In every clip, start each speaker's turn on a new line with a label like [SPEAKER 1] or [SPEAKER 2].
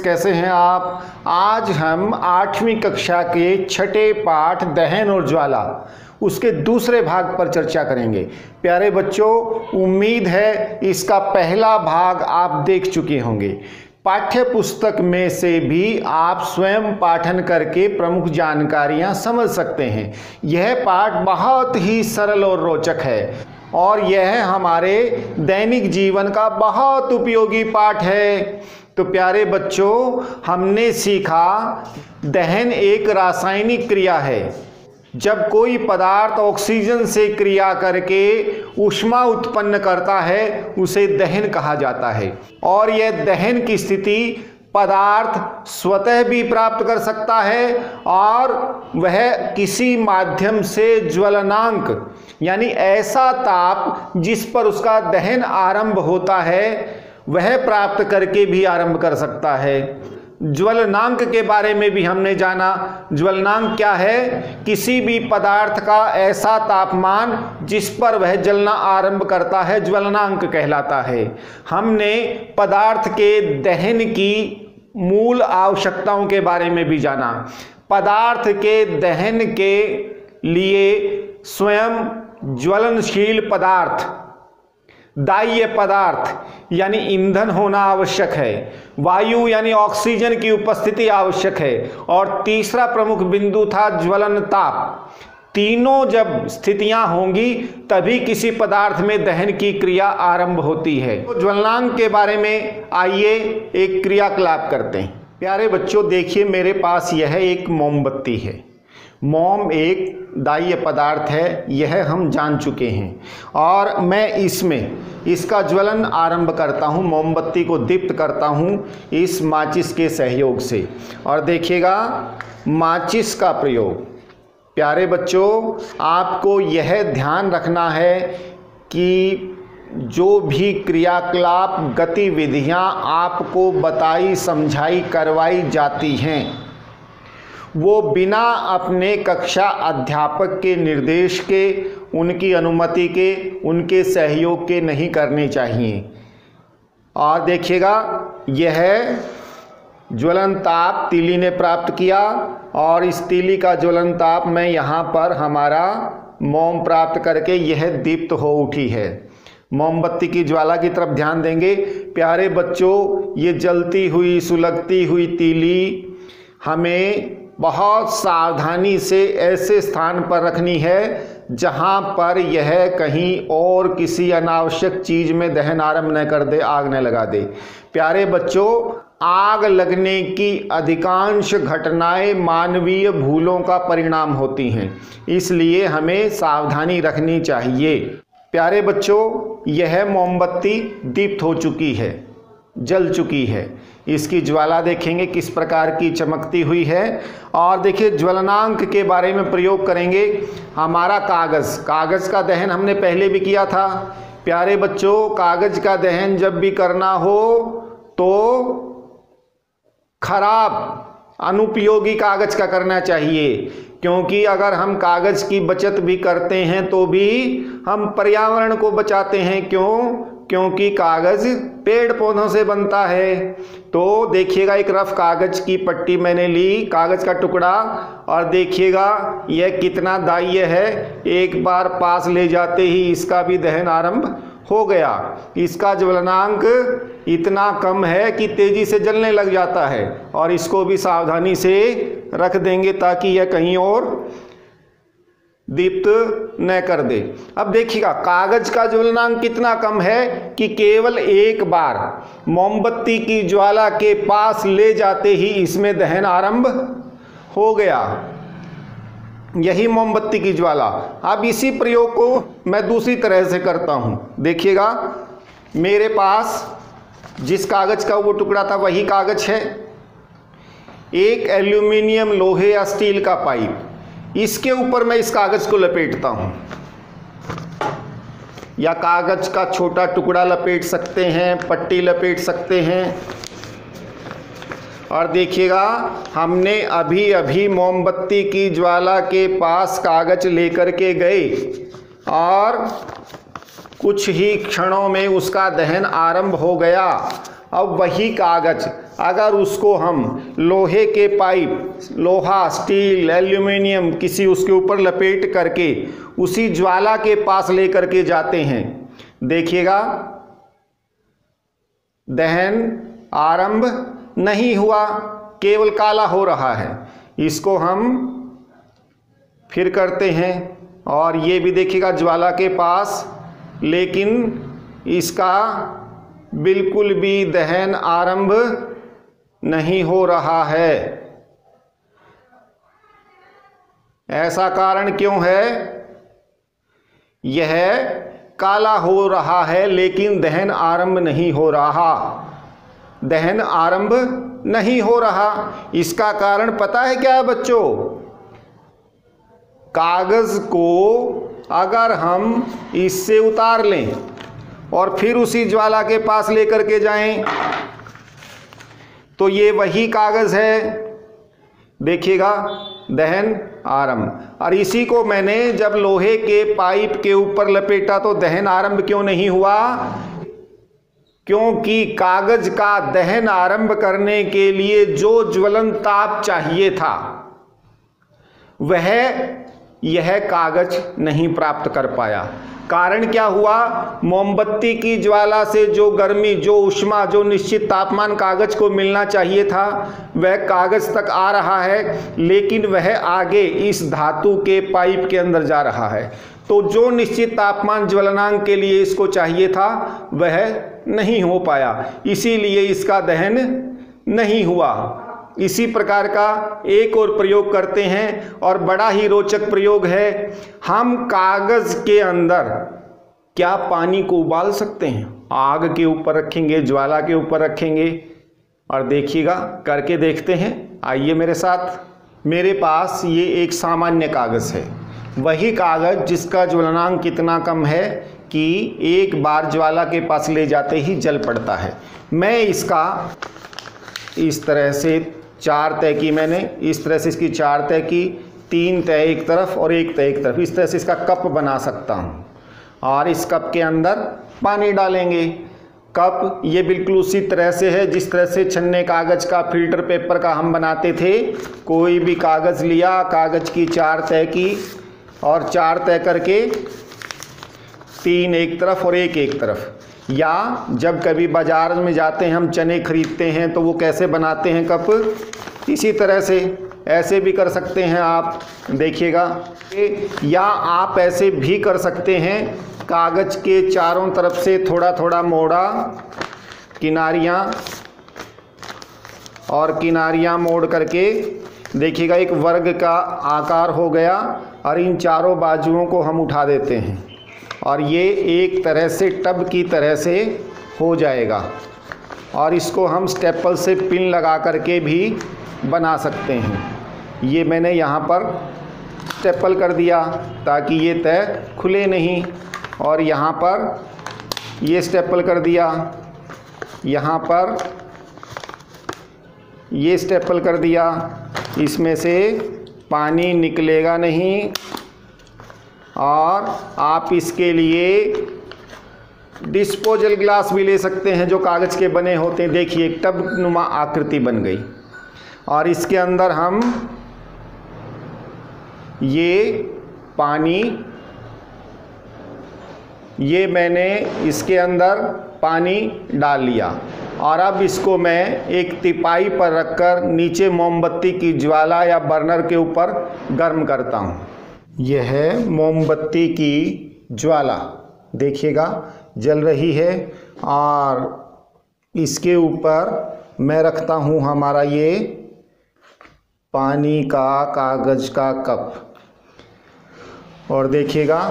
[SPEAKER 1] कैसे हैं आप। आज हम 8वीं कक्षा के छठे पाठ दहन और ज्वाला उसके दूसरे भाग पर चर्चा करेंगे। प्यारे बच्चों, उम्मीद है इसका पहला भाग आप देख चुके होंगे। पाठ्य पुस्तक में से भी आप स्वयं पाठन करके प्रमुख जानकारियां समझ सकते हैं। यह पाठ बहुत ही सरल और रोचक है और यह हमारे दैनिक जीवन का बहुत उपयोगी पाठ है। तो प्यारे बच्चों, हमने सीखा दहन एक रासायनिक क्रिया है। जब कोई पदार्थ ऑक्सीजन से क्रिया करके ऊष्मा उत्पन्न करता है उसे दहन कहा जाता है। और यह दहन की स्थिति पदार्थ स्वतः भी प्राप्त कर सकता है और वह किसी माध्यम से ज्वलनांक यानी ऐसा ताप जिस पर उसका दहन आरंभ होता है वह प्राप्त करके भी आरंभ कर सकता है। ज्वलनांक के बारे में भी हमने जाना। ज्वलनांक क्या है? किसी भी पदार्थ का ऐसा तापमान जिस पर वह जलना आरंभ करता है ज्वलनांक कहलाता है। हमने पदार्थ के दहन की मूल आवश्यकताओं के बारे में भी जाना। पदार्थ के दहन के लिए स्वयं ज्वलनशील पदार्थ, दाह्य पदार्थ यानी ईंधन होना आवश्यक है, वायु यानी ऑक्सीजन की उपस्थिति आवश्यक है और तीसरा प्रमुख बिंदु था ज्वलन ताप। तीनों जब स्थितियां होंगी तभी किसी पदार्थ में दहन की क्रिया आरंभ होती है। तो ज्वलनांक के बारे में आइए एक क्रियाकलाप करते हैं। प्यारे बच्चों, देखिए मेरे पास यह एक मोमबत्ती है। मोम एक दाह्य पदार्थ है, यह हम जान चुके हैं। और मैं इसमें इसका ज्वलन आरंभ करता हूँ, मोमबत्ती को दीप्त करता हूँ इस माचिस के सहयोग से। और देखिएगा माचिस का प्रयोग। प्यारे बच्चों, आपको यह ध्यान रखना है कि जो भी क्रियाकलाप गतिविधियाँ आपको बताई समझाई करवाई जाती हैं वो बिना अपने कक्षा अध्यापक के निर्देश के, उनकी अनुमति के, उनके सहयोग के नहीं करने चाहिए। और देखिएगा यह ज्वलन ताप तीली ने प्राप्त किया और इस तीली का ज्वलन ताप मैं यहाँ पर हमारा मोम प्राप्त करके यह दीप्त हो उठी है। मोमबत्ती की ज्वाला की तरफ ध्यान देंगे। प्यारे बच्चों, ये जलती हुई सुलगती हुई तीली हमें बहुत सावधानी से ऐसे स्थान पर रखनी है जहां पर यह कहीं और किसी अनावश्यक चीज में दहन आरंभ न कर दे, आग न लगा दे। प्यारे बच्चों, आग लगने की अधिकांश घटनाएं मानवीय भूलों का परिणाम होती हैं, इसलिए हमें सावधानी रखनी चाहिए। प्यारे बच्चों, यह मोमबत्ती दीप्त हो चुकी है, जल चुकी है। इसकी ज्वाला देखेंगे किस प्रकार की चमकती हुई है। और देखिए ज्वलनांक के बारे में प्रयोग करेंगे। हमारा कागज का दहन हमने पहले भी किया था। प्यारे बच्चों, कागज का दहन जब भी करना हो तो खराब अनुपयोगी कागज का करना चाहिए, क्योंकि अगर हम कागज की बचत भी करते हैं तो भी हम पर्यावरण को बचाते हैं। क्योंकि कागज पेड़ पौधों से बनता है। तो देखिएगा एक रफ कागज की पट्टी मैंने ली, कागज का टुकड़ा, और देखिएगा यह कितना दाह्य है। एक बार पास ले जाते ही इसका भी दहन आरंभ हो गया। इसका ज्वलनांक इतना कम है कि तेजी से जलने लग जाता है। और इसको भी सावधानी से रख देंगे ताकि यह कहीं और दीप्त न कर दे। अब देखिएगा कागज का ज्वलनांक कितना कम है कि केवल एक बार मोमबत्ती की ज्वाला के पास ले जाते ही इसमें दहन आरंभ हो गया। यही मोमबत्ती की ज्वाला। अब इसी प्रयोग को मैं दूसरी तरह से करता हूं। देखिएगा मेरे पास जिस कागज का वो टुकड़ा था वही कागज है। एक एल्यूमिनियम लोहे या स्टील का पाइप, इसके ऊपर मैं इस कागज को लपेटता हूं, या कागज का छोटा टुकड़ा लपेट सकते हैं, पट्टी लपेट सकते हैं। और देखिएगा हमने अभी अभी मोमबत्ती की ज्वाला के पास कागज लेकर के गए और कुछ ही क्षणों में उसका दहन आरंभ हो गया। अब वही कागज अगर उसको हम लोहे के पाइप, लोहा, स्टील, एल्यूमिनियम किसी उसके ऊपर लपेट करके उसी ज्वाला के पास लेकर के जाते हैं, देखिएगा दहन आरंभ नहीं हुआ, केवल काला हो रहा है। इसको हम फिर करते हैं और ये भी देखिएगा ज्वाला के पास, लेकिन इसका बिल्कुल भी दहन आरंभ नहीं हो रहा है। ऐसा कारण क्यों है? यह काला हो रहा है लेकिन दहन आरंभ नहीं हो रहा, दहन आरंभ नहीं हो रहा। इसका कारण पता है क्या है बच्चों? कागज को अगर हम इससे उतार लें और फिर उसी ज्वाला के पास लेकर के जाएं तो ये वही कागज है, देखिएगा दहन आरंभ। और इसी को मैंने जब लोहे के पाइप के ऊपर लपेटा तो दहन आरंभ क्यों नहीं हुआ? क्योंकि कागज का दहन आरंभ करने के लिए जो ज्वलन ताप चाहिए था वह यह कागज नहीं प्राप्त कर पाया। कारण क्या हुआ? मोमबत्ती की ज्वाला से जो गर्मी, जो ऊष्मा, जो निश्चित तापमान कागज को मिलना चाहिए था वह कागज तक आ रहा है, लेकिन वह आगे इस धातु के पाइप के अंदर जा रहा है। तो जो निश्चित तापमान ज्वलनांक के लिए इसको चाहिए था वह नहीं हो पाया, इसीलिए इसका दहन नहीं हुआ। इसी प्रकार का एक और प्रयोग करते हैं और बड़ा ही रोचक प्रयोग है। हम कागज के अंदर क्या पानी को उबाल सकते हैं? आग के ऊपर रखेंगे, ज्वाला के ऊपर रखेंगे और देखिएगा, करके देखते हैं। आइए मेरे साथ। मेरे पास ये एक सामान्य कागज है, वही कागज जिसका ज्वलनांक कितना कम है कि एक बार ज्वाला के पास ले जाते ही जल पड़ता है। मैं इसका इस तरह से 4 तह की, मैंने इस तरह से इसकी 4 तह की, 3 तह एक तरफ और 1 तह एक तरफ, इस तरह से इसका कप बना सकता हूँ। और इस कप के अंदर पानी डालेंगे। कप ये बिल्कुल उसी तरह से है जिस तरह से छन्ने कागज का, फिल्टर पेपर का हम बनाते थे। कोई भी कागज़ लिया, कागज़ की 4 तह की और 4 तह करके 3 एक तरफ और 1 एक तरफ। या जब कभी बाजार में जाते हैं, हम चने खरीदते हैं तो वो कैसे बनाते हैं कप, इसी तरह से ऐसे भी कर सकते हैं आप, देखिएगा। या आप ऐसे भी कर सकते हैं, कागज़ के चारों तरफ से थोड़ा थोड़ा मोड़ा, किनारियाँ और किनारियाँ मोड़ करके देखिएगा एक वर्ग का आकार हो गया। और इन चारों बाजुओं को हम उठा देते हैं और ये एक तरह से टब की तरह से हो जाएगा। और इसको हम स्टेपल से पिन लगा करके भी बना सकते हैं। ये मैंने यहाँ पर स्टेपल कर दिया ताकि ये तह खुले नहीं, और यहाँ पर ये स्टेपल कर दिया, यहाँ पर ये स्टेपल कर दिया। इसमें से पानी निकलेगा नहीं। और आप इसके लिए डिस्पोजल ग्लास भी ले सकते हैं जो कागज़ के बने होते हैं। देखिए एक टब नुमा आकृति बन गई और इसके अंदर हम ये पानी, ये मैंने इसके अंदर पानी डाल लिया और अब इसको मैं एक तिपाई पर रखकर नीचे मोमबत्ती की ज्वाला या बर्नर के ऊपर गर्म करता हूँ। यह है मोमबत्ती की ज्वाला, देखिएगा जल रही है। और इसके ऊपर मैं रखता हूँ हमारा ये पानी का कागज़ का कप, और देखिएगा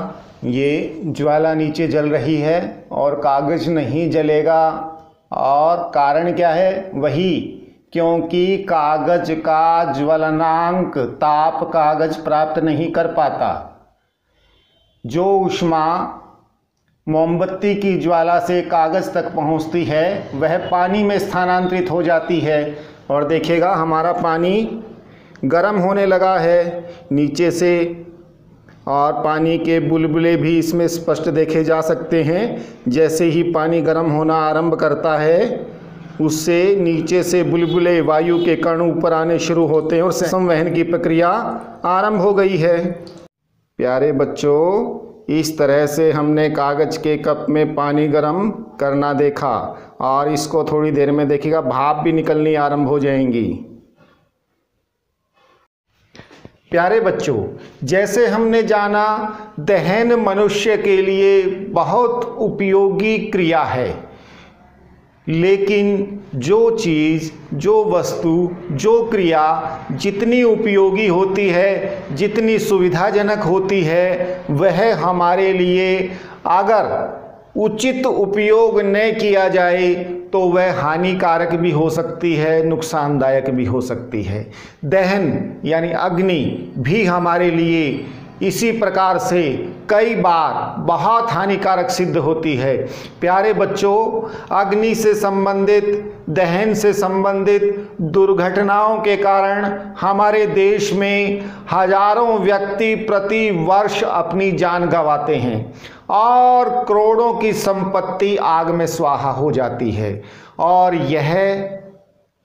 [SPEAKER 1] ये ज्वाला नीचे जल रही है और कागज़ नहीं जलेगा। और कारण क्या है? वही, क्योंकि कागज़ का ज्वलनांक ताप कागज़ प्राप्त नहीं कर पाता। जो ऊष्मा मोमबत्ती की ज्वाला से कागज़ तक पहुंचती है वह पानी में स्थानांतरित हो जाती है। और देखिएगा हमारा पानी गर्म होने लगा है नीचे से, और पानी के बुलबुले भी इसमें स्पष्ट देखे जा सकते हैं। जैसे ही पानी गर्म होना आरंभ करता है उससे नीचे से बुलबुले वायु के कण ऊपर आने शुरू होते हैं और संवहन की प्रक्रिया आरंभ हो गई है। प्यारे बच्चों, इस तरह से हमने कागज के कप में पानी गर्म करना देखा और इसको थोड़ी देर में देखिएगा भाप भी निकलनी आरंभ हो जाएंगी। प्यारे बच्चों, जैसे हमने जाना दहन मनुष्य के लिए बहुत उपयोगी क्रिया है, लेकिन जो चीज़, जो वस्तु, जो क्रिया जितनी उपयोगी होती है, जितनी सुविधाजनक होती है, वह हमारे लिए अगर उचित उपयोग न किया जाए तो वह हानिकारक भी हो सकती है, नुकसानदायक भी हो सकती है। दहन यानी अग्नि भी हमारे लिए इसी प्रकार से कई बार बहुत हानिकारक सिद्ध होती है। प्यारे बच्चों, अग्नि से संबंधित, दहन से संबंधित दुर्घटनाओं के कारण हमारे देश में हजारों व्यक्ति प्रति वर्ष अपनी जान गंवाते हैं और करोड़ों की संपत्ति आग में स्वाहा हो जाती है। और यह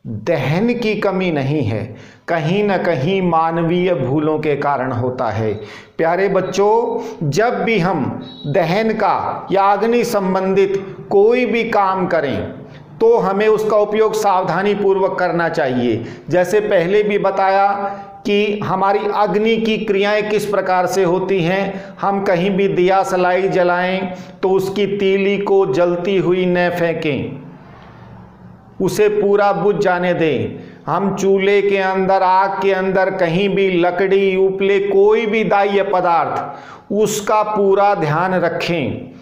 [SPEAKER 1] दहन की कमी नहीं है, कहीं न कहीं मानवीय भूलों के कारण होता है। प्यारे बच्चों, जब भी हम दहन का या अग्नि संबंधित कोई भी काम करें तो हमें उसका उपयोग सावधानी पूर्वक करना चाहिए। जैसे पहले भी बताया कि हमारी अग्नि की क्रियाएं किस प्रकार से होती हैं। हम कहीं भी दिया सलाई जलाएं तो उसकी तीली को जलती हुई न फेंकें, उसे पूरा बुझ जाने दें। हम चूल्हे के अंदर, आग के अंदर कहीं भी लकड़ी, उपले, कोई भी दाह्य पदार्थ, उसका पूरा ध्यान रखें।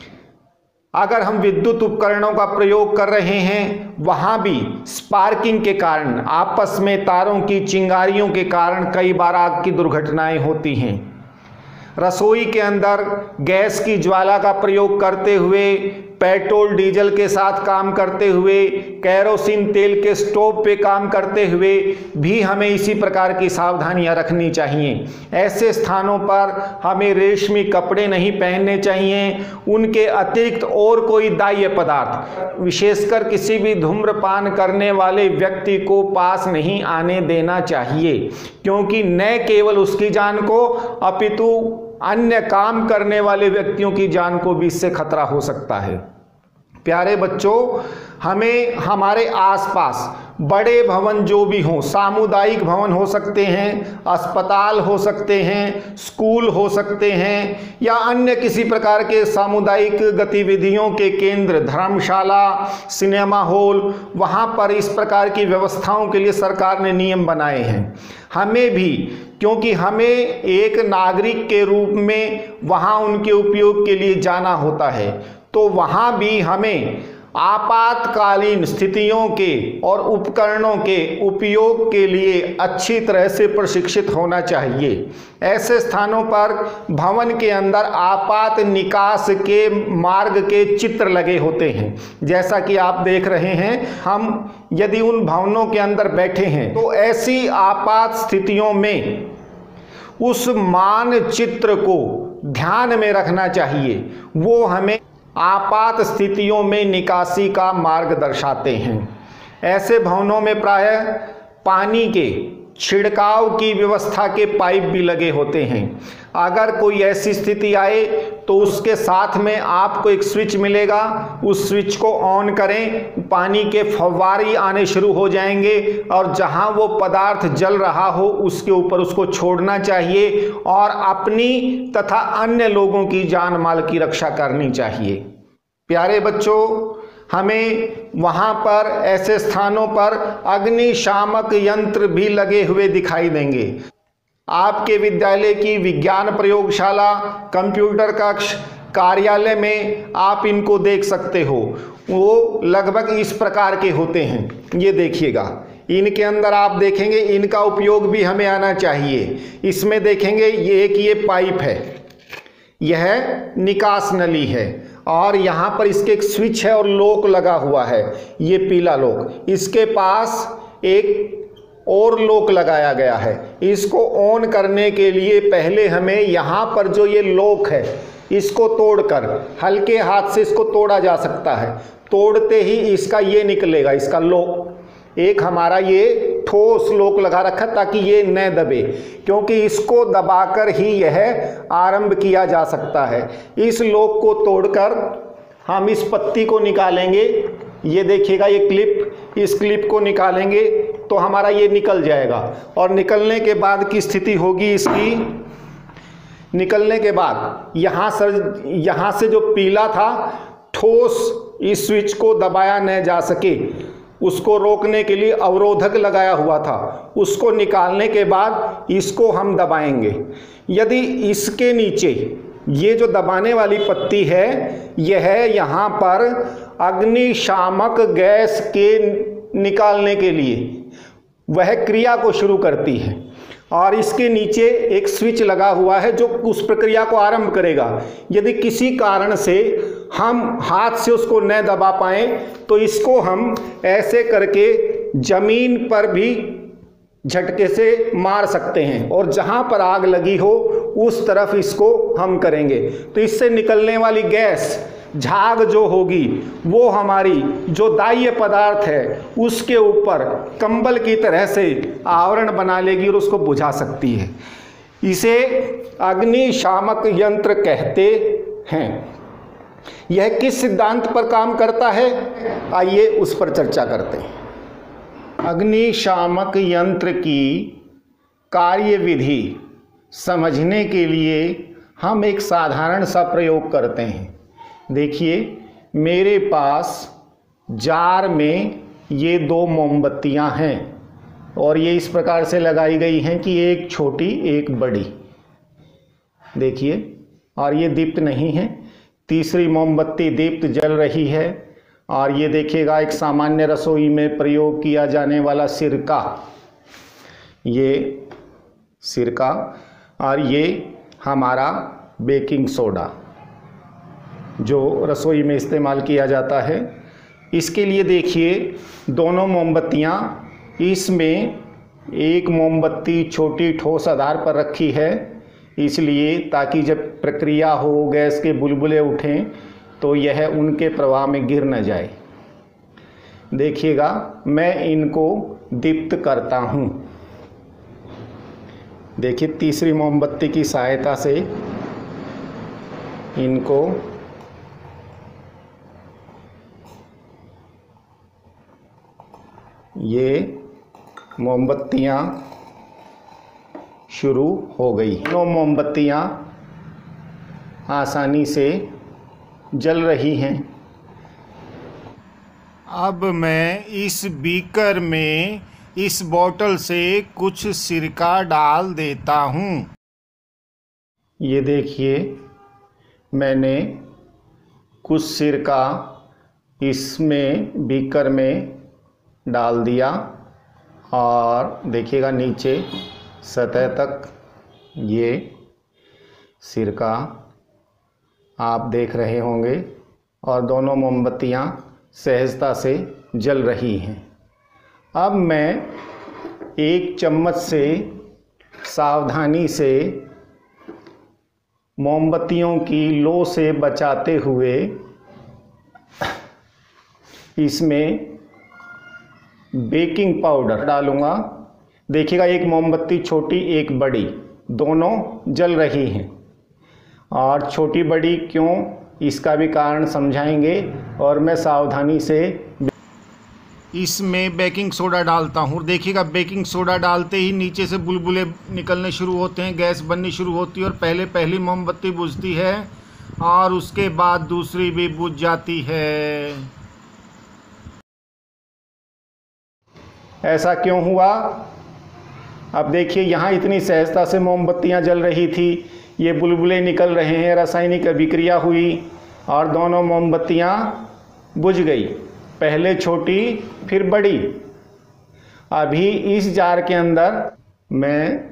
[SPEAKER 1] अगर हम विद्युत उपकरणों का प्रयोग कर रहे हैं, वहाँ भी स्पार्किंग के कारण, आपस में तारों की चिंगारियों के कारण कई बार आग की दुर्घटनाएं होती हैं। रसोई के अंदर गैस की ज्वाला का प्रयोग करते हुए, पेट्रोल डीजल के साथ काम करते हुए, केरोसिन तेल के स्टोव पे काम करते हुए भी हमें इसी प्रकार की सावधानियां रखनी चाहिए। ऐसे स्थानों पर हमें रेशमी कपड़े नहीं पहनने चाहिए। उनके अतिरिक्त और कोई दाह्य पदार्थ, विशेषकर किसी भी धूम्रपान करने वाले व्यक्ति को पास नहीं आने देना चाहिए, क्योंकि न केवल उसकी जान को अपितु अन्य काम करने वाले व्यक्तियों की जान को भी इससे खतरा हो सकता है। प्यारे बच्चों, हमें हमारे आसपास बड़े भवन जो भी हों, सामुदायिक भवन हो सकते हैं, अस्पताल हो सकते हैं, स्कूल हो सकते हैं, या अन्य किसी प्रकार के सामुदायिक गतिविधियों के केंद्र, धर्मशाला, सिनेमा हॉल, वहाँ पर इस प्रकार की व्यवस्थाओं के लिए सरकार ने नियम बनाए हैं। हमें भी, क्योंकि हमें एक नागरिक के रूप में वहाँ उनके उपयोग के लिए जाना होता है, तो वहाँ भी हमें आपातकालीन स्थितियों के और उपकरणों के उपयोग के लिए अच्छी तरह से प्रशिक्षित होना चाहिए। ऐसे स्थानों पर भवन के अंदर आपात निकास के मार्ग के चित्र लगे होते हैं, जैसा कि आप देख रहे हैं। हम यदि उन भवनों के अंदर बैठे हैं तो ऐसी आपात स्थितियों में उस मानचित्र को ध्यान में रखना चाहिए। वो हमें आपात स्थितियों में निकासी का मार्ग दर्शाते हैं। ऐसे भवनों में प्रायः पानी के छिड़काव की व्यवस्था के पाइप भी लगे होते हैं। अगर कोई ऐसी स्थिति आए तो उसके साथ में आपको एक स्विच मिलेगा, उस स्विच को ऑन करें, पानी के फव्वारे आने शुरू हो जाएंगे और जहां वो पदार्थ जल रहा हो उसके ऊपर उसको छोड़ना चाहिए और अपनी तथा अन्य लोगों की जान माल की रक्षा करनी चाहिए। प्यारे बच्चों, हमें वहाँ पर, ऐसे स्थानों पर अग्निशामक यंत्र भी लगे हुए दिखाई देंगे। आपके विद्यालय की विज्ञान प्रयोगशाला, कंप्यूटर कक्ष, कार्यालय में आप इनको देख सकते हो। वो लगभग इस प्रकार के होते हैं। ये देखिएगा, इनके अंदर आप देखेंगे, इनका उपयोग भी हमें आना चाहिए। इसमें देखेंगे ये पाइप है, यह निकास नली है और यहाँ पर इसके एक स्विच है और लॉक लगा हुआ है, ये पीला लॉक। इसके पास एक और लॉक लगाया गया है। इसको ऑन करने के लिए पहले हमें यहाँ पर जो ये लॉक है इसको तोड़कर, हल्के हाथ से इसको तोड़ा जा सकता है। तोड़ते ही इसका ये निकलेगा, इसका लोक। एक हमारा ये ठोस लोक लगा रखा ताकि ये न दबे, क्योंकि इसको दबाकर ही यह आरंभ किया जा सकता है। इस लोक को तोड़कर हम इस पत्ती को निकालेंगे। ये देखिएगा, ये क्लिप, इस क्लिप को निकालेंगे तो हमारा ये निकल जाएगा। और निकलने के बाद की स्थिति होगी इसकी, निकलने के बाद यहाँ से जो पीला था ठोस, इस स्विच को दबाया न जा सके, उसको रोकने के लिए अवरोधक लगाया हुआ था, उसको निकालने के बाद इसको हम दबाएंगे। यदि इसके नीचे ये जो दबाने वाली पत्ती है, यह यहाँ पर अग्निशामक गैस के निकालने के लिए वह क्रिया को शुरू करती है, और इसके नीचे एक स्विच लगा हुआ है जो उस प्रक्रिया को आरंभ करेगा। यदि किसी कारण से हम हाथ से उसको न दबा पाएं तो इसको हम ऐसे करके जमीन पर भी झटके से मार सकते हैं, और जहां पर आग लगी हो उस तरफ इसको हम करेंगे। तो इससे निकलने वाली गैस, झाग जो होगी, वो हमारी जो दाह्य पदार्थ है उसके ऊपर कंबल की तरह से आवरण बना लेगी और उसको बुझा सकती है। इसे अग्निशामक यंत्र कहते हैं। यह किस सिद्धांत पर काम करता है, आइए उस पर चर्चा करते हैं। अग्निशामक यंत्र की कार्यविधि समझने के लिए हम एक साधारण सा प्रयोग करते हैं। देखिए, मेरे पास जार में ये 2 मोमबत्तियां हैं और ये इस प्रकार से लगाई गई हैं कि एक छोटी एक बड़ी, देखिए, और ये दीप्त नहीं है। तीसरी मोमबत्ती दीप्त जल रही है। और ये देखिएगा, एक सामान्य रसोई में प्रयोग किया जाने वाला सिरका, ये सिरका, और ये हमारा बेकिंग सोडा जो रसोई में इस्तेमाल किया जाता है। इसके लिए देखिए, दोनों मोमबत्तियाँ, इसमें एक मोमबत्ती छोटी ठोस आधार पर रखी है, इसलिए ताकि जब प्रक्रिया हो, गैस के बुलबुले उठें तो यह उनके प्रवाह में गिर न जाए। देखिएगा, मैं इनको दीप्त करता हूँ। देखिए, तीसरी मोमबत्ती की सहायता से इनको ये मोमबत्तियाँ शुरू हो गई। दोनों मोमबत्तियाँ आसानी से जल रही हैं। अब मैं इस बीकर में इस बोतल से कुछ सिरका डाल देता हूँ। ये देखिए, मैंने कुछ सिरका इसमें बीकर में डाल दिया, और देखिएगा नीचे सतह तक ये सिरका आप देख रहे होंगे, और दोनों मोमबत्तियाँ सहजता से जल रही हैं। अब मैं एक चम्मच से सावधानी से मोमबत्तियों की लो से बचाते हुए इसमें बेकिंग पाउडर डालूँगा। देखिएगा, एक मोमबत्ती छोटी एक बड़ी, दोनों जल रही हैं। और छोटी बड़ी क्यों, इसका भी कारण समझाएंगे। और मैं सावधानी से इसमें बेकिंग सोडा डालता हूँ। देखिएगा, बेकिंग सोडा डालते ही नीचे से बुलबुले निकलने शुरू होते हैं, गैस बननी शुरू होती है, और पहली मोमबत्ती बुझती है और उसके बाद दूसरी भी बुझ जाती है। ऐसा क्यों हुआ? अब देखिए, यहाँ इतनी सहजता से मोमबत्तियाँ जल रही थी, ये बुलबुले निकल रहे हैं, रासायनिक अभिक्रिया हुई और दोनों मोमबत्तियाँ बुझ गई, पहले छोटी फिर बड़ी। अभी इस जार के अंदर मैं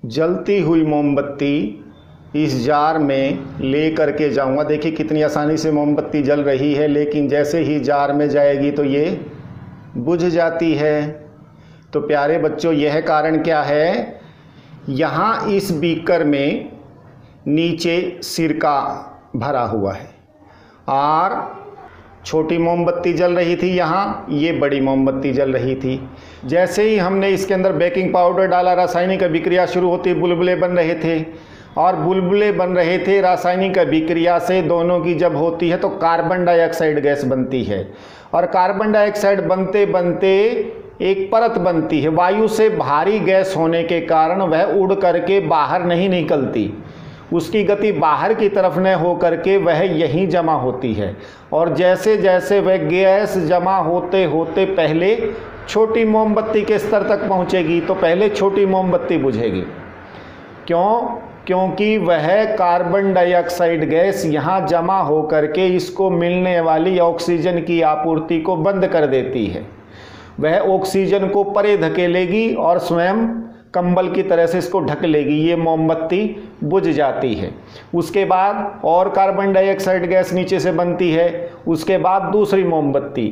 [SPEAKER 1] जलती हुई मोमबत्ती इस जार में ले करके जाऊंगा। देखिए, कितनी आसानी से मोमबत्ती जल रही है, लेकिन जैसे ही जार में जाएगी तो ये बुझ जाती है। तो प्यारे बच्चों, यह कारण क्या है? यहाँ इस बीकर में नीचे सिरका भरा हुआ है और छोटी मोमबत्ती जल रही थी, यहाँ ये बड़ी मोमबत्ती जल रही थी। जैसे ही हमने इसके अंदर बेकिंग पाउडर डाला, रासायनिक अभिक्रिया शुरू होती, बुलबुले बन रहे थे और बुलबुले बन रहे थे। रासायनिक अभिक्रिया से दोनों की जब होती है तो कार्बन डाइऑक्साइड गैस बनती है और कार्बन डाइऑक्साइड बनते बनते एक परत बनती है। वायु से भारी गैस होने के कारण वह उड़ करके बाहर नहीं निकलती, उसकी गति बाहर की तरफ न हो करके वह यहीं जमा होती है। और जैसे जैसे वह गैस जमा होते होते पहले छोटी मोमबत्ती के स्तर तक पहुंचेगी तो पहले छोटी मोमबत्ती बुझेगी। क्यों? क्योंकि वह कार्बन डाइऑक्साइड गैस यहाँ जमा हो करके इसको मिलने वाली ऑक्सीजन की आपूर्ति को बंद कर देती है। वह ऑक्सीजन को परे धकेलेगी और स्वयं कंबल की तरह से इसको ढक लेगी। ये मोमबत्ती बुझ जाती है। उसके बाद और कार्बन डाइऑक्साइड गैस नीचे से बनती है, उसके बाद दूसरी मोमबत्ती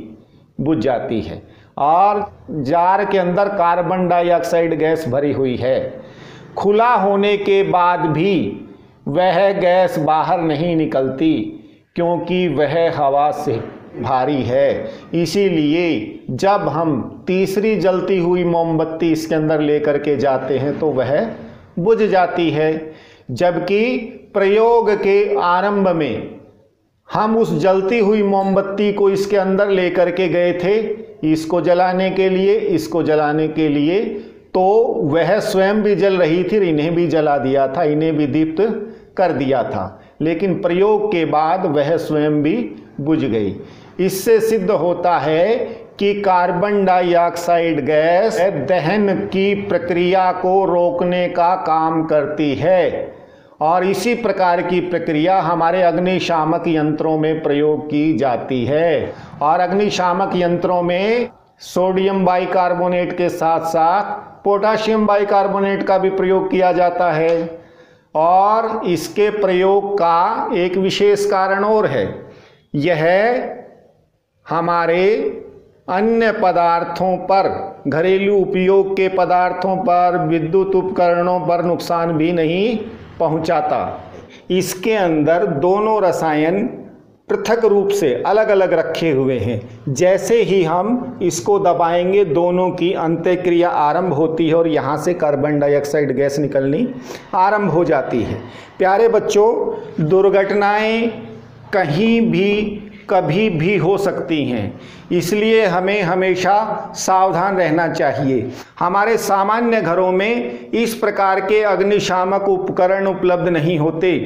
[SPEAKER 1] बुझ जाती है और जार के अंदर कार्बन डाइऑक्साइड गैस भरी हुई है। खुला होने के बाद भी वह गैस बाहर नहीं निकलती क्योंकि वह हवा से भारी है। इसीलिए जब हम तीसरी जलती हुई मोमबत्ती इसके अंदर लेकर के जाते हैं तो वह बुझ जाती है। जबकि प्रयोग के आरंभ में हम उस जलती हुई मोमबत्ती को इसके अंदर लेकर के गए थे, इसको जलाने के लिए, इसको जलाने के लिए, तो वह स्वयं भी जल रही थी, इन्हें भी जला दिया था, इन्हें भी दीप्त कर दिया था। लेकिन प्रयोग के बाद वह स्वयं भी बुझ गई। इससे सिद्ध होता है कि कार्बन डाइऑक्साइड गैस दहन की प्रक्रिया को रोकने का काम करती है और इसी प्रकार की प्रक्रिया हमारे अग्निशामक यंत्रों में प्रयोग की जाती है। और अग्निशामक यंत्रों में सोडियम बाइकार्बोनेट के साथ साथ पोटाशियम बाइकार्बोनेट का भी प्रयोग किया जाता है। और इसके प्रयोग का एक विशेष कारण और है, यह हमारे अन्य पदार्थों पर, घरेलू उपयोग के पदार्थों पर, विद्युत उपकरणों पर नुकसान भी नहीं पहुंचाता। इसके अंदर दोनों रसायन पृथक रूप से अलग अलग रखे हुए हैं। जैसे ही हम इसको दबाएंगे दोनों की अंतःक्रिया आरंभ होती है और यहाँ से कार्बन डाइऑक्साइड गैस निकलनी आरंभ हो जाती है। प्यारे बच्चों, दुर्घटनाएं कहीं भी कभी भी हो सकती हैं, इसलिए हमें हमेशा सावधान रहना चाहिए। हमारे सामान्य घरों में इस प्रकार के अग्निशामक उपकरण उपलब्ध नहीं होते,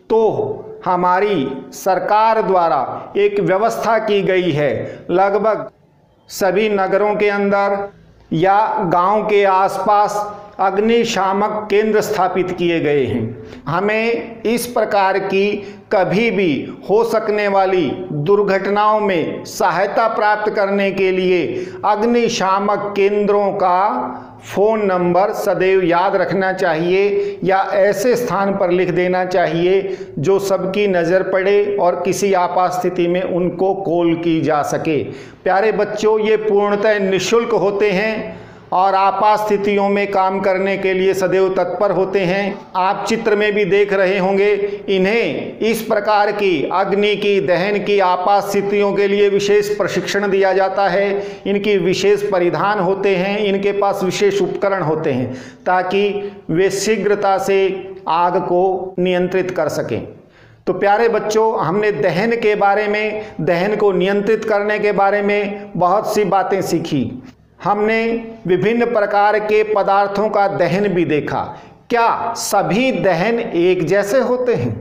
[SPEAKER 1] तो हमारी सरकार द्वारा एक व्यवस्था की गई है। लगभग सभी नगरों के अंदर या गांव के आसपास अग्निशामक केंद्र स्थापित किए गए हैं। हमें इस प्रकार की कभी भी हो सकने वाली दुर्घटनाओं में सहायता प्राप्त करने के लिए अग्निशामक केंद्रों का फ़ोन नंबर सदैव याद रखना चाहिए या ऐसे स्थान पर लिख देना चाहिए जो सबकी नज़र पड़े और किसी आपात स्थिति में उनको कॉल की जा सके। प्यारे बच्चों, ये पूर्णतः निःशुल्क होते हैं और आपात स्थितियों में काम करने के लिए सदैव तत्पर होते हैं। आप चित्र में भी देख रहे होंगे, इन्हें इस प्रकार की अग्नि की, दहन की आपात स्थितियों के लिए विशेष प्रशिक्षण दिया जाता है। इनकी विशेष परिधान होते हैं, इनके पास विशेष उपकरण होते हैं ताकि वे शीघ्रता से आग को नियंत्रित कर सकें। तो प्यारे बच्चों, हमने दहन के बारे में, दहन को नियंत्रित करने के बारे में बहुत सी बातें सीखी। हमने विभिन्न प्रकार के पदार्थों का दहन भी देखा। क्या सभी दहन एक जैसे होते हैं?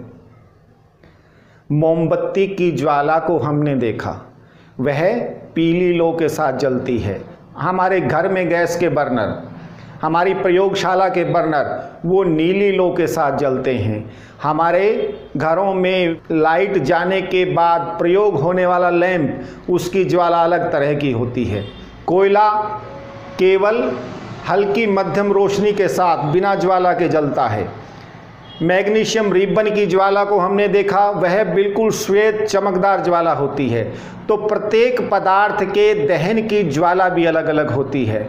[SPEAKER 1] मोमबत्ती की ज्वाला को हमने देखा, वह पीली लो के साथ जलती है। हमारे घर में गैस के बर्नर, हमारी प्रयोगशाला के बर्नर, वो नीली लो के साथ जलते हैं। हमारे घरों में लाइट जाने के बाद प्रयोग होने वाला लैंप, उसकी ज्वाला अलग तरह की होती है। कोयला केवल हल्की मध्यम रोशनी के साथ बिना ज्वाला के जलता है। मैग्नीशियम रिबन की ज्वाला को हमने देखा, वह बिल्कुल श्वेत चमकदार ज्वाला होती है। तो प्रत्येक पदार्थ के दहन की ज्वाला भी अलग अलग होती है।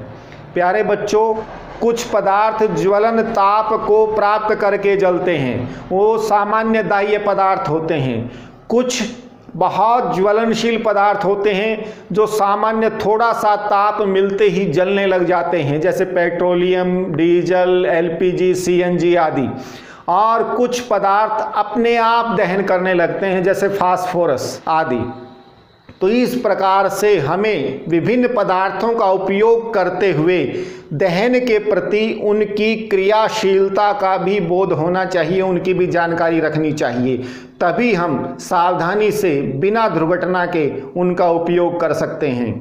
[SPEAKER 1] प्यारे बच्चों, कुछ पदार्थ ज्वलन ताप को प्राप्त करके जलते हैं, वो सामान्य दाह्य पदार्थ होते हैं। कुछ बहुत ज्वलनशील पदार्थ होते हैं जो सामान्य थोड़ा सा ताप मिलते ही जलने लग जाते हैं, जैसे पेट्रोलियम, डीजल, एलपीजी, सीएनजी आदि। और कुछ पदार्थ अपने आप दहन करने लगते हैं, जैसे फास्फोरस आदि। तो इस प्रकार से हमें विभिन्न पदार्थों का उपयोग करते हुए दहन के प्रति उनकी क्रियाशीलता का भी बोध होना चाहिए, उनकी भी जानकारी रखनी चाहिए। तभी हम सावधानी से बिना दुर्घटना के उनका उपयोग कर सकते हैं।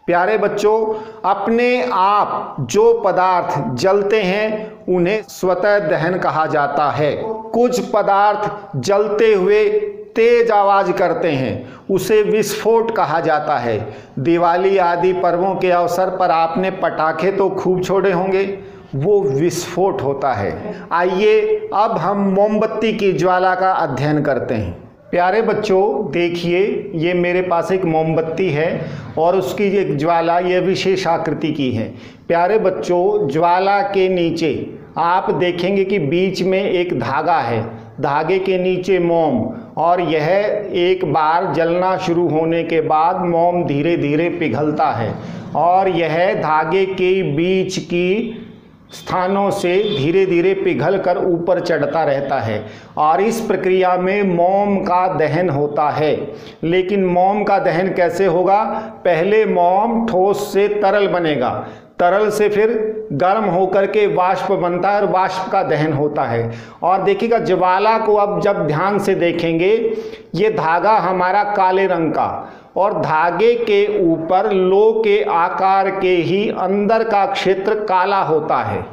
[SPEAKER 1] प्यारे बच्चों, अपने आप जो पदार्थ जलते हैं उन्हें स्वतः दहन कहा जाता है। कुछ पदार्थ जलते हुए तेज आवाज करते हैं, उसे विस्फोट कहा जाता है। दिवाली आदि पर्वों के अवसर पर आपने पटाखे तो खूब छोड़े होंगे, वो विस्फोट होता है। आइए अब हम मोमबत्ती की ज्वाला का अध्ययन करते हैं। प्यारे बच्चों, देखिए ये मेरे पास एक मोमबत्ती है और उसकी एक ज्वाला ये विशेष आकृति की है। प्यारे बच्चों, ज्वाला के नीचे आप देखेंगे कि बीच में एक धागा है, धागे के नीचे मोम, और यह एक बार जलना शुरू होने के बाद मोम धीरे धीरे पिघलता है और यह धागे के बीच की स्थानों से धीरे धीरे पिघल कर ऊपर चढ़ता रहता है और इस प्रक्रिया में मोम का दहन होता है। लेकिन मोम का दहन कैसे होगा? पहले मोम ठोस से तरल बनेगा, तरल से फिर गर्म होकर के वाष्प बनता है और वाष्प का दहन होता है। और देखिएगा ज्वाला को अब जब ध्यान से देखेंगे, ये धागा हमारा काले रंग का और धागे के ऊपर लो के आकार के ही अंदर का क्षेत्र काला होता है।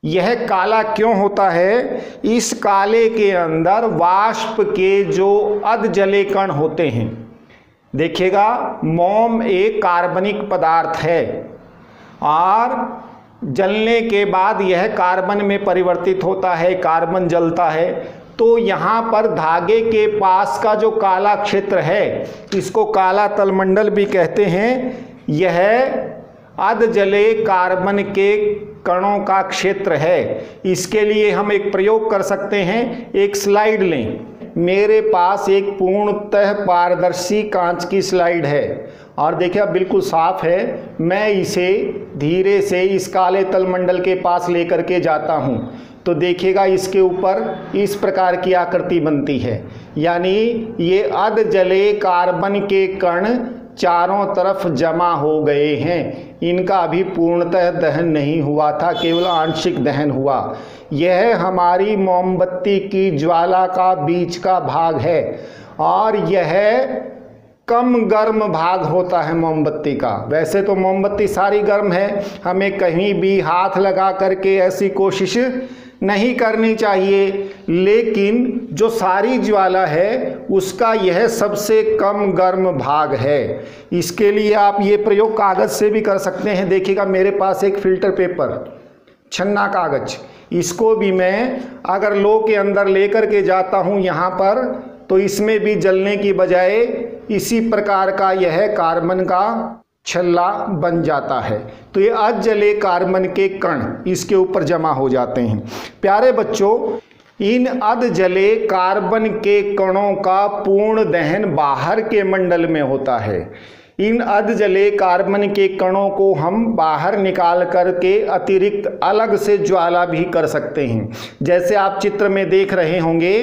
[SPEAKER 1] यह काला क्यों होता है? इस काले के अंदर वाष्प के जो अधजले कण होते हैं। देखिएगा, मोम एक कार्बनिक पदार्थ है और जलने के बाद यह कार्बन में परिवर्तित होता है, कार्बन जलता है। तो यहाँ पर धागे के पास का जो काला क्षेत्र है, इसको काला तलमंडल भी कहते हैं, यह अधजले कार्बन के कणों का क्षेत्र है। इसके लिए हम एक प्रयोग कर सकते हैं। एक स्लाइड लें, मेरे पास एक पूर्णतः पारदर्शी कांच की स्लाइड है और देखिए अब बिल्कुल साफ है। मैं इसे धीरे से इस काले तलमंडल के पास लेकर के जाता हूँ तो देखिएगा इसके ऊपर इस प्रकार की आकृति बनती है, यानी ये अधजले कार्बन के कण चारों तरफ जमा हो गए हैं। इनका अभी पूर्णतः दहन नहीं हुआ था, केवल आंशिक दहन हुआ। यह हमारी मोमबत्ती की ज्वाला का बीच का भाग है और यह कम गर्म भाग होता है मोमबत्ती का। वैसे तो मोमबत्ती सारी गर्म है, हमें कहीं भी हाथ लगा करके ऐसी कोशिश नहीं करनी चाहिए, लेकिन जो सारी ज्वाला है उसका यह सबसे कम गर्म भाग है। इसके लिए आप ये प्रयोग कागज़ से भी कर सकते हैं। देखिएगा मेरे पास एक फिल्टर पेपर, छन्ना कागज, इसको भी मैं अगर लो के अंदर लेकर के जाता हूँ यहाँ पर, तो इसमें भी जलने की बजाय इसी प्रकार का यह कार्बन का छल्ला बन जाता है। तो ये अधजले कार्बन के कण इसके ऊपर जमा हो जाते हैं। प्यारे बच्चों, इन अधजले कार्बन के कणों का पूर्ण दहन बाहर के मंडल में होता है। इन अधजले कार्बन के कणों को हम बाहर निकाल करके अतिरिक्त अलग से ज्वाला भी कर सकते हैं। जैसे आप चित्र में देख रहे होंगे,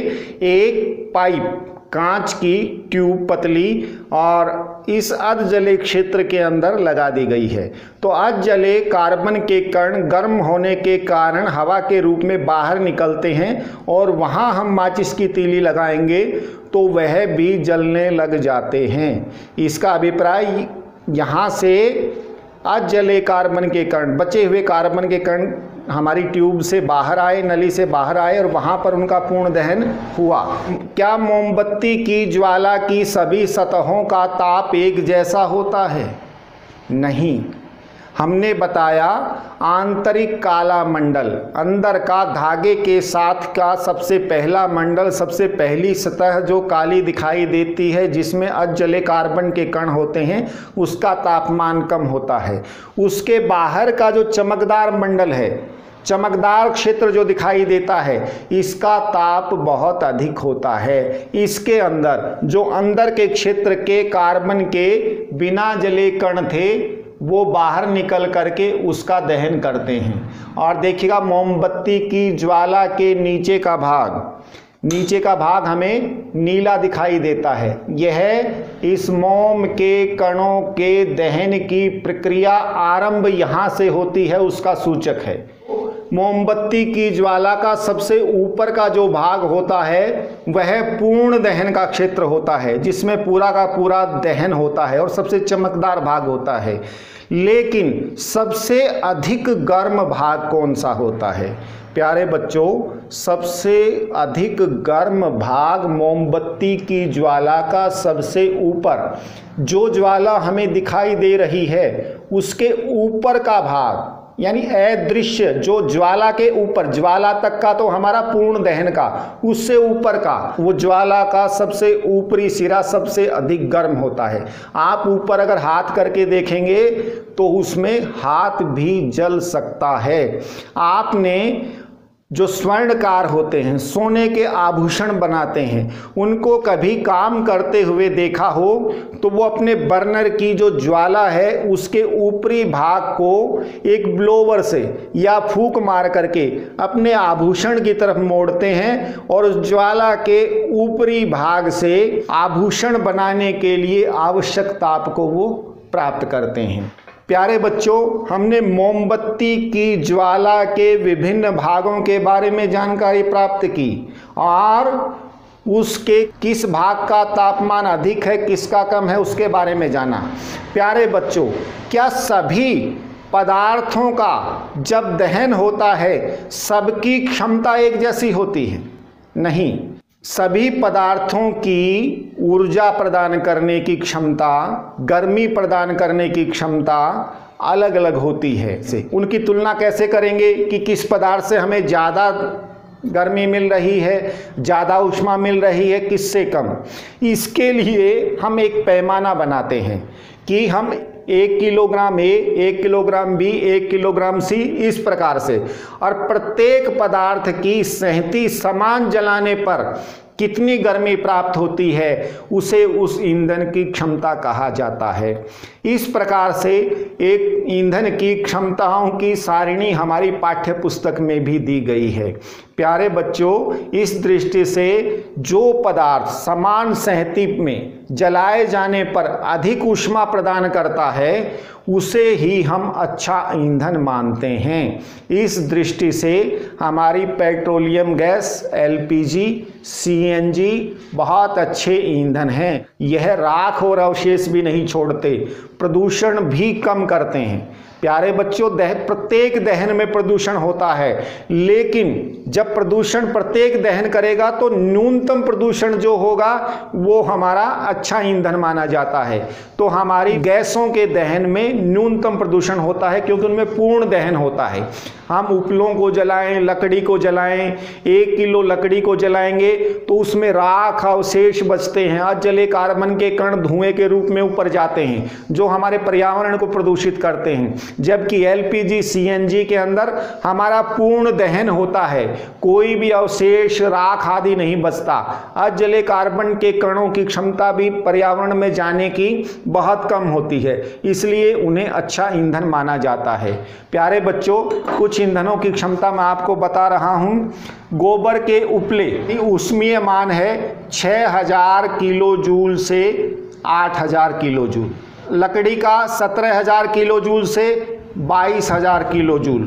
[SPEAKER 1] एक पाइप, कांच की ट्यूब पतली, और इस अधजले क्षेत्र के अंदर लगा दी गई है। तो अधजले कार्बन के कण गर्म होने के कारण हवा के रूप में बाहर निकलते हैं और वहां हम माचिस की तीली लगाएंगे तो वह भी जलने लग जाते हैं। इसका अभिप्राय यहाँ से अधजले कार्बन के कण, बचे हुए कार्बन के कण हमारी ट्यूब से बाहर आए, नली से बाहर आए और वहाँ पर उनका पूर्ण दहन हुआ। क्या मोमबत्ती की ज्वाला की सभी सतहों का ताप एक जैसा होता है? नहीं। हमने बताया आंतरिक काला मंडल, अंदर का धागे के साथ का सबसे पहला मंडल, सबसे पहली सतह जो काली दिखाई देती है जिसमें अधजले कार्बन के कण होते हैं, उसका तापमान कम होता है। उसके बाहर का जो चमकदार मंडल है, चमकदार क्षेत्र जो दिखाई देता है इसका ताप बहुत अधिक होता है। इसके अंदर जो अंदर के क्षेत्र के कार्बन के बिना जले कण थे वो बाहर निकल करके उसका दहन करते हैं। और देखिएगा मोमबत्ती की ज्वाला के नीचे का भाग हमें नीला दिखाई देता है। यह इस मोम के कणों के दहन की प्रक्रिया आरंभ यहाँ से होती है, उसका सूचक है। मोमबत्ती की ज्वाला का सबसे ऊपर का जो भाग होता है वह पूर्ण दहन का क्षेत्र होता है, जिसमें पूरा का पूरा दहन होता है और सबसे चमकदार भाग होता है। लेकिन सबसे अधिक गर्म भाग कौन सा होता है? प्यारे बच्चों, सबसे अधिक गर्म भाग मोमबत्ती की ज्वाला का सबसे ऊपर जो ज्वाला हमें दिखाई दे रही है उसके ऊपर का भाग, यानी अदृश्य जो ज्वाला के ऊपर, ज्वाला तक का तो हमारा पूर्ण दहन का, उससे ऊपर का वो ज्वाला का सबसे ऊपरी सिरा सबसे अधिक गर्म होता है। आप ऊपर अगर हाथ करके देखेंगे तो उसमें हाथ भी जल सकता है। आपने जो स्वर्णकार होते हैं, सोने के आभूषण बनाते हैं, उनको कभी काम करते हुए देखा हो तो वो अपने बर्नर की जो ज्वाला है उसके ऊपरी भाग को एक ब्लोवर से या फूंक मार करके अपने आभूषण की तरफ मोड़ते हैं और उस ज्वाला के ऊपरी भाग से आभूषण बनाने के लिए आवश्यक ताप को वो प्राप्त करते हैं। प्यारे बच्चों, हमने मोमबत्ती की ज्वाला के विभिन्न भागों के बारे में जानकारी प्राप्त की और उसके किस भाग का तापमान अधिक है, किसका कम है, उसके बारे में जाना। प्यारे बच्चों, क्या सभी पदार्थों का जब दहन होता है सबकी क्षमता एक जैसी होती है? नहीं, सभी पदार्थों की ऊर्जा प्रदान करने की क्षमता, गर्मी प्रदान करने की क्षमता अलग अलग होती है। उनकी तुलना कैसे करेंगे कि किस पदार्थ से हमें ज़्यादा गर्मी मिल रही है, ज़्यादा ऊष्मा मिल रही है, किससे कम? इसके लिए हम एक पैमाना बनाते हैं कि हम 1 किलोग्राम ए, 1 किलोग्राम बी, 1 किलोग्राम सी, इस प्रकार से, और प्रत्येक पदार्थ की सहती समान जलाने पर कितनी गर्मी प्राप्त होती है उसे उस ईंधन की क्षमता कहा जाता है। इस प्रकार से एक ईंधन की क्षमताओं की सारिणी हमारी पाठ्य पुस्तक में भी दी गई है। प्यारे बच्चों, इस दृष्टि से जो पदार्थ समान सहती में जलाए जाने पर अधिक ऊष्मा प्रदान करता है उसे ही हम अच्छा ईंधन मानते हैं। इस दृष्टि से हमारी पेट्रोलियम गैस, एलपीजी, सीएनजी बहुत अच्छे ईंधन हैं। यह राख और अवशेष भी नहीं छोड़ते, प्रदूषण भी कम करते हैं। प्यारे बच्चों, प्रत्येक दहन में प्रदूषण होता है, लेकिन जब प्रदूषण प्रत्येक दहन करेगा तो न्यूनतम प्रदूषण जो होगा वो हमारा अच्छा ईंधन माना जाता है। तो हमारी गैसों के दहन में न्यूनतम प्रदूषण होता है क्योंकि उनमें पूर्ण दहन होता है। हम उपलों को जलाएं, लकड़ी को जलाएं, 1 किलो लकड़ी को जलाएंगे तो उसमें राख अवशेष बचते हैं, अजले कार्बन के कण धुएं के रूप में ऊपर जाते हैं जो हमारे पर्यावरण को प्रदूषित करते हैं। जबकि एलपीजी, सीएनजी के अंदर हमारा पूर्ण दहन होता है, कोई भी अवशेष, राख आदि नहीं बचता। अजले कार्बन के कणों की क्षमता भी पर्यावरण में जाने की बहुत कम होती है, इसलिए उन्हें अच्छा ईंधन माना जाता है। प्यारे बच्चों, कुछ ईंधनों की क्षमता मैं आपको बता रहा हूं। गोबर के उपले ऊष्मीय मान है 6000 किलो जूल से 8000 किलो जूल, लकड़ी का 17000 किलो जूल से 22000 किलो जूल,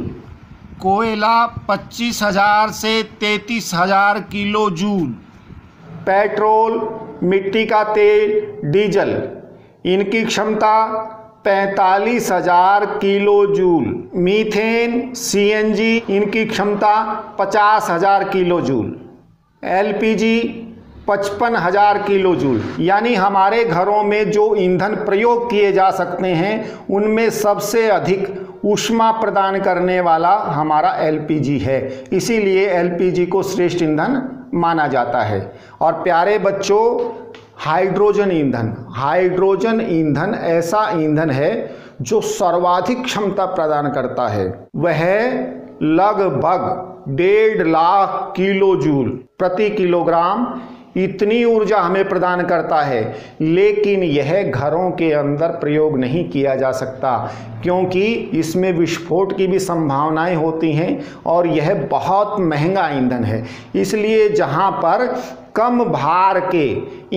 [SPEAKER 1] कोयला 25000 से 33000 किलो जूल, पेट्रोल, मिट्टी का तेल, डीजल, इनकी क्षमता 45000 किलो जूल, मीथेन, सीएनजी, इनकी क्षमता 50000 kilo joule, LPG 55,000 kilo joule. यानी हमारे घरों में जो ईंधन प्रयोग किए जा सकते हैं उनमें सबसे अधिक ऊष्मा प्रदान करने वाला हमारा एलपीजी है, इसीलिए एलपीजी को श्रेष्ठ ईंधन माना जाता है। और प्यारे बच्चों, हाइड्रोजन ईंधन ऐसा ईंधन है जो सर्वाधिक क्षमता प्रदान करता है। वह लगभग 1.5 लाख किलो जूल प्रति किलोग्राम इतनी ऊर्जा हमें प्रदान करता है। लेकिन यह घरों के अंदर प्रयोग नहीं किया जा सकता क्योंकि इसमें विस्फोट की भी संभावनाएं होती हैं और यह बहुत महंगा ईंधन है। इसलिए जहां पर कम भार के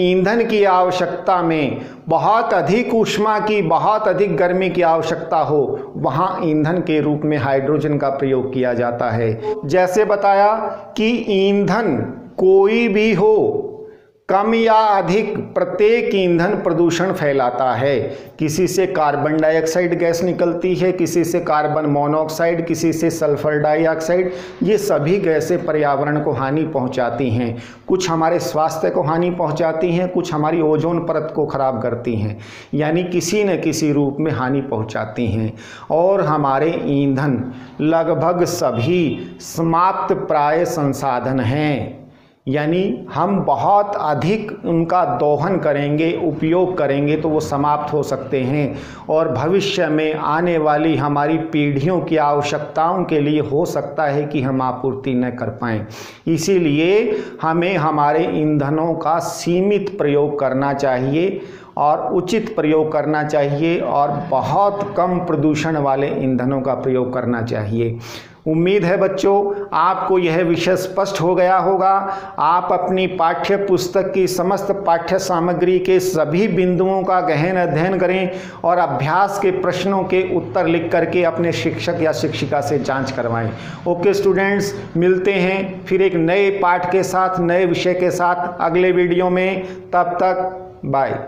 [SPEAKER 1] ईंधन की आवश्यकता में बहुत अधिक ऊष्मा की, बहुत अधिक गर्मी की आवश्यकता हो, वहां ईंधन के रूप में हाइड्रोजन का प्रयोग किया जाता है। जैसे बताया कि ईंधन कोई भी हो, कम या अधिक, प्रत्येक ईंधन प्रदूषण फैलाता है। किसी से कार्बन डाइऑक्साइड गैस निकलती है, किसी से कार्बन मोनोऑक्साइड, किसी से सल्फर डाइऑक्साइड। ये सभी गैसें पर्यावरण को हानि पहुंचाती हैं। कुछ हमारे स्वास्थ्य को हानि पहुंचाती हैं, कुछ हमारी ओजोन परत को खराब करती हैं, यानी किसी न किसी रूप में हानि पहुंचाती हैं। और हमारे ईंधन लगभग सभी समाप्त प्राय संसाधन हैं, यानी हम बहुत अधिक उनका दोहन करेंगे, उपयोग करेंगे तो वो समाप्त हो सकते हैं और भविष्य में आने वाली हमारी पीढ़ियों की आवश्यकताओं के लिए हो सकता है कि हम आपूर्ति न कर पाएँ। इसीलिए हमें हमारे ईंधनों का सीमित प्रयोग करना चाहिए और उचित प्रयोग करना चाहिए और बहुत कम प्रदूषण वाले ईंधनों का प्रयोग करना चाहिए। उम्मीद है बच्चों आपको यह विषय स्पष्ट हो गया होगा। आप अपनी पाठ्य पुस्तक की समस्त पाठ्य सामग्री के सभी बिंदुओं का गहन अध्ययन करें और अभ्यास के प्रश्नों के उत्तर लिख करके अपने शिक्षक या शिक्षिका से जांच करवाएं। ओके स्टूडेंट्स, मिलते हैं फिर एक नए पाठ के साथ, नए विषय के साथ अगले वीडियो में। तब तक बाय।